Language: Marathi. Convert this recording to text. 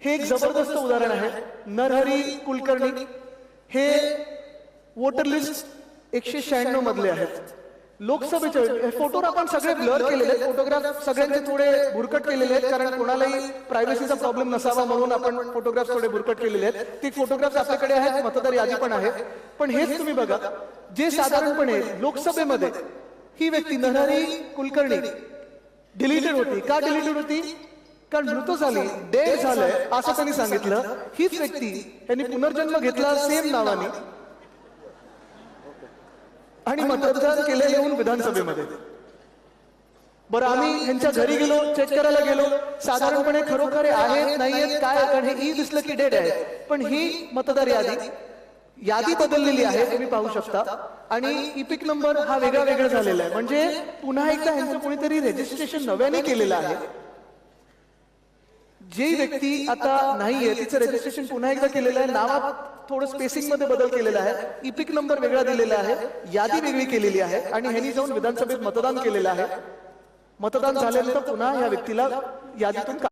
हे एक जबरदस्त उदाहरण आहे. नरहरी कुलकर्णी हे वोटर लिस्ट 196 मधले आहेत. लोकसभेचे फोटोवर आपण सगळे ब्लर केलेले आहेत, फोटोग्राफ सगळ्यांचे थोडे भुरकट केलेले आहेत, कारण कोणालाही प्रायव्हसीचा प्रॉब्लेम नसावा म्हणून आपण फोटोग्राफ थोडे भुरकट केलेले आहेत. ती फोटोग्राफ्स आपल्याकडे आहेत, मतदार यादी पण आहे. पण हेच तुम्ही बघा, जे साधारणपणे लोकसभेमध्ये ही व्यक्ती नरहरी कुलकर्णी डिलीटेड होती. का डिलीटेड होती? कारण मृत झाली, डेड झालंय असं त्यांनी सांगितलं. हीच व्यक्ती त्यांनी पुनर्जन्म घेतला सेम नावाने आणि मतदान केलं येऊन विधानसभेमध्ये. बरं, आम्ही ह्यांच्या घरी गेलो, चेक करायला गेलो, साधारणपणे खरोखर आहेत नाहीयेत काय, कारण हे ई दिसलं की डेड आहे. पण ही मतदार यादी बदललेली आहे, तुम्ही पाहू शकता. आणि इपिक नंबर हा वेगळा वेगळा झालेला आहे. म्हणजे पुन्हा एकदा ह्यांचं कोणीतरी रजिस्ट्रेशन नव्याने केलेलं आहे. जी व्यक्ती आता नाहीये तिचं रजिस्ट्रेशन पुन्हा एकदा केलेलं आहे. नावात थोडं स्पेसिंग मध्ये बदल केलेला आहे. इपिक नंबर वेगळा दिलेला आहे, यादी वेगळी केलेली आहे आणि ह्यांनी जाऊन विधानसभेत मतदान केलेलं आहे. मतदान झाल्यानंतर पुन्हा या व्यक्तीला यादीतून